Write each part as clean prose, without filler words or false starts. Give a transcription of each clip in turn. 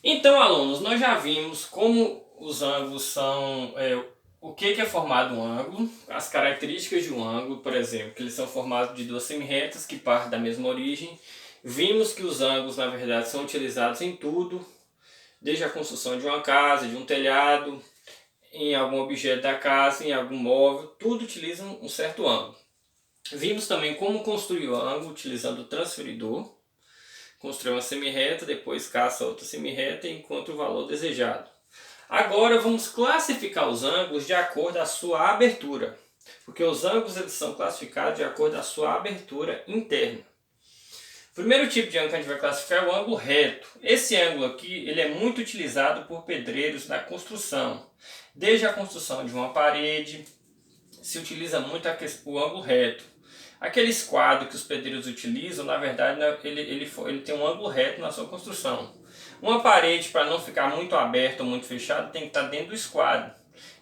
Então, alunos, nós já vimos como os ângulos são, o que é formado um ângulo, as características de um ângulo, por exemplo, que eles são formados de duas semirretas que partem da mesma origem. Vimos que os ângulos, na verdade, são utilizados em tudo, desde a construção de uma casa, de um telhado, em algum objeto da casa, em algum móvel, tudo utiliza um certo ângulo. Vimos também como construir o ângulo utilizando o transferidor. Constrói uma semirreta, depois caça outra semirreta e encontra o valor desejado. Agora vamos classificar os ângulos de acordo com a sua abertura, porque os ângulos eles são classificados de acordo com a sua abertura interna. O primeiro tipo de ângulo que a gente vai classificar é o ângulo reto. Esse ângulo aqui ele é muito utilizado por pedreiros na construção. Desde a construção de uma parede, se utiliza muito o ângulo reto. Aquele esquadro que os pedreiros utilizam, na verdade, ele tem um ângulo reto na sua construção. Uma parede, para não ficar muito aberta ou muito fechada, tem que estar dentro do esquadro.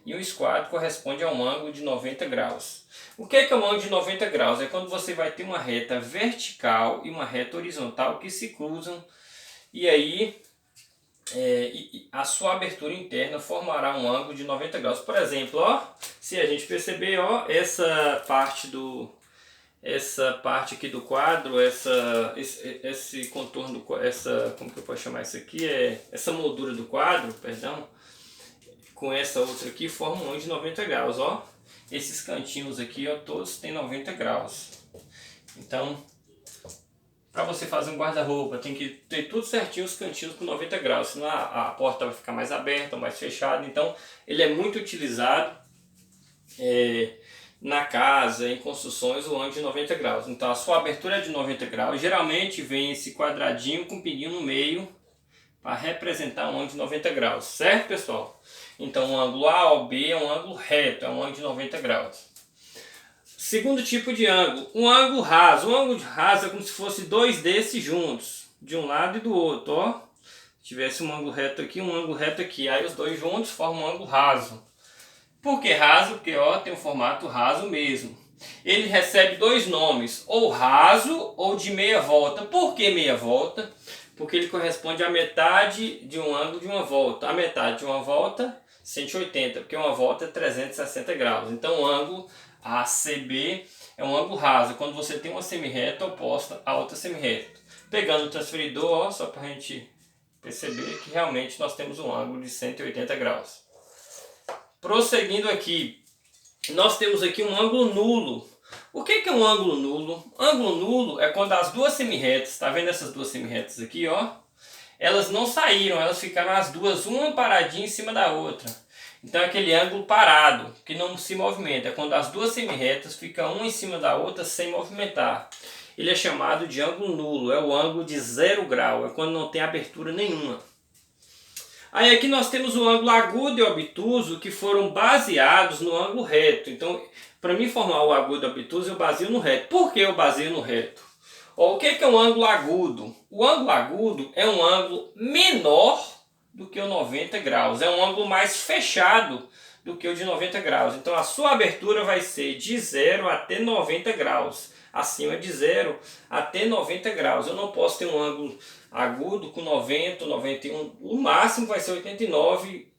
E o esquadro corresponde a um ângulo de 90 graus. O que é um ângulo de 90 graus? É quando você vai ter uma reta vertical e uma reta horizontal que se cruzam. E aí a sua abertura interna formará um ângulo de 90 graus. Por exemplo, ó, se a gente perceber, ó, essa parte aqui do quadro, esse contorno, como que eu posso chamar isso aqui? Essa moldura do quadro, perdão, com essa outra aqui forma um ângulo de 90 graus, ó. Esses cantinhos aqui, ó, todos têm 90 graus. Então, para você fazer um guarda-roupa, tem que ter tudo certinho os cantinhos com 90 graus, senão a porta vai ficar mais aberta ou mais fechada. Então, ele é muito utilizado na casa, em construções, o ângulo de 90 graus. Então, a sua abertura é de 90 graus. Geralmente vem esse quadradinho com pinguinho no meio para representar um ângulo de 90 graus, certo, pessoal? Então, o ângulo A ou B é um ângulo reto, é um ângulo de 90 graus. Segundo tipo de ângulo, um ângulo raso. Um ângulo raso é como se fosse dois desses juntos, de um lado e do outro, ó. Se tivesse um ângulo reto aqui, um ângulo reto aqui, aí os dois juntos formam um ângulo raso. Por que raso? Porque ó, tem um formato raso mesmo. Ele recebe dois nomes, ou raso ou de meia volta. Por que meia volta? Porque ele corresponde à metade de um ângulo de uma volta. A metade de uma volta, 180, porque uma volta é 360 graus. Então o ângulo ACB é um ângulo raso, quando você tem uma semirreta oposta a outra semirreta. Pegando o transferidor, ó, só para a gente perceber que realmente nós temos um ângulo de 180 graus. Prosseguindo aqui, nós temos aqui um ângulo nulo. O que é um ângulo nulo? Ângulo nulo é quando as duas semirretas, está vendo essas duas semirretas aqui, ó? Elas não saíram, elas ficaram as duas, uma paradinha em cima da outra. Então é aquele ângulo parado, que não se movimenta. É quando as duas semirretas ficam uma em cima da outra sem movimentar. Ele é chamado de ângulo nulo, é o ângulo de 0 grau, é quando não tem abertura nenhuma. Aí aqui nós temos o ângulo agudo e obtuso que foram baseados no ângulo reto. Então, para mim formar o agudo e obtuso, eu baseio no reto. Por que eu baseio no reto? Ó, o que é um ângulo agudo? O ângulo agudo é um ângulo menor do que o 90 graus. É um ângulo mais fechado do que o de 90 graus. Então, a sua abertura vai ser de 0 até 90 graus. Acima de 0 até 90 graus. Eu não posso ter um ângulo agudo com 90, 91, o máximo vai ser 89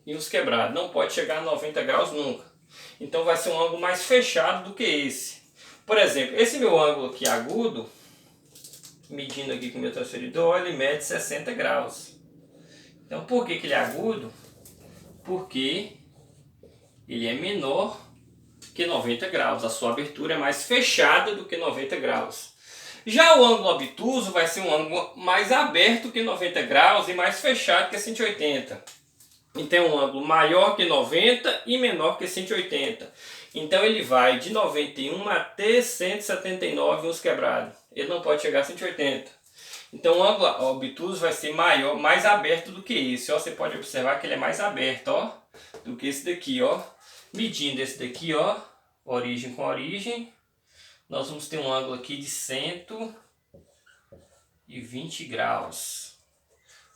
e os quebrados. Não pode chegar a 90 graus nunca. Então vai ser um ângulo mais fechado do que esse. Por exemplo, esse meu ângulo aqui agudo, medindo aqui com o meu transferidor, ele mede 60 graus. Então por que ele é agudo? Porque ele é menor que 90 graus. A sua abertura é mais fechada do que 90 graus. Já o ângulo obtuso vai ser um ângulo mais aberto que 90 graus e mais fechado que 180. Então é um ângulo maior que 90 e menor que 180. Então ele vai de 91 até 179 uns quebrados. Ele não pode chegar a 180. Então o ângulo obtuso vai ser maior, mais aberto do que esse. Ó, você pode observar que ele é mais aberto, ó, do que esse daqui, ó. Medindo esse daqui, ó, origem com origem, nós vamos ter um ângulo aqui de 120 graus.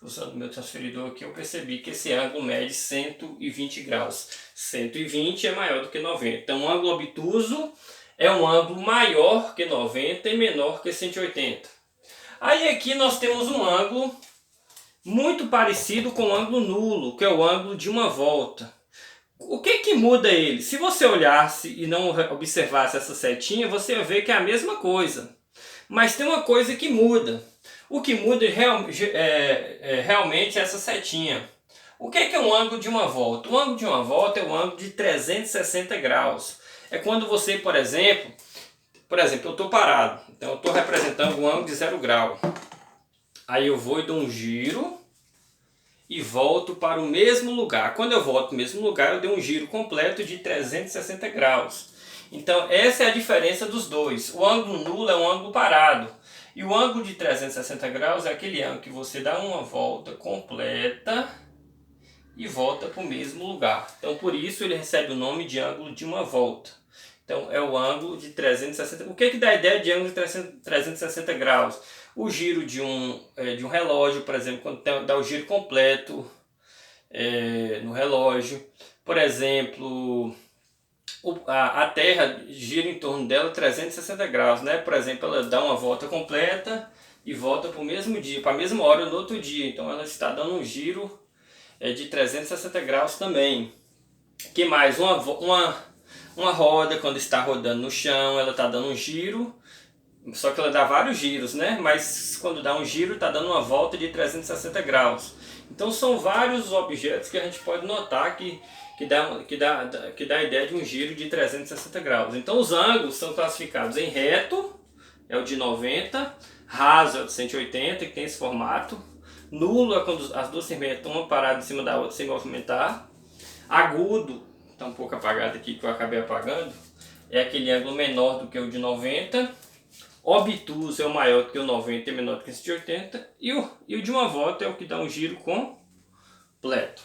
Usando o meu transferidor aqui, eu percebi que esse ângulo mede 120 graus. 120 é maior do que 90. Então, o ângulo obtuso é um ângulo maior que 90 e menor que 180. Aí aqui nós temos um ângulo muito parecido com o ângulo nulo, que é o ângulo de uma volta. O que que muda ele? Se você olhasse e não observasse essa setinha, você ia ver que é a mesma coisa. Mas tem uma coisa que muda. O que muda realmente é essa setinha. O que que é um ângulo de uma volta? O ângulo de uma volta é o ângulo de 360 graus. É quando você, por exemplo, eu estou parado. Então eu estou representando um ângulo de 0 grau. Aí eu vou e dou um giro e volto para o mesmo lugar. Quando eu volto para o mesmo lugar, eu dei um giro completo de 360 graus. Então essa é a diferença dos dois. O ângulo nulo é um ângulo parado. E o ângulo de 360 graus é aquele ângulo que você dá uma volta completa e volta para o mesmo lugar. Então por isso ele recebe o nome de ângulo de uma volta. Então é o ângulo de 360. O que dá a ideia de ângulo de 360 graus? O giro de um relógio, por exemplo, quando dá o giro completo no relógio. Por exemplo, a Terra gira em torno dela 360 graus, né? Por exemplo, ela dá uma volta completa e volta para o mesmo dia, para a mesma hora no outro dia. Então ela está dando um giro de 360 graus também. Que mais? Uma roda, quando está rodando no chão, ela está dando um giro. Só que ela dá vários giros, né? Mas quando dá um giro, está dando uma volta de 360 graus. Então são vários objetos que a gente pode notar que dá a ideia de um giro de 360 graus. Então os ângulos são classificados em reto, é o de 90, raso é o de 180, que tem esse formato. Nulo é quando as duas têmporas estão uma parada em cima da outra sem movimentar. Agudo, está um pouco apagado aqui que eu acabei apagando, é aquele ângulo menor do que o de 90. Obtuso é o maior do que o 90 e menor do que o 180. E o de uma volta é o que dá um giro completo.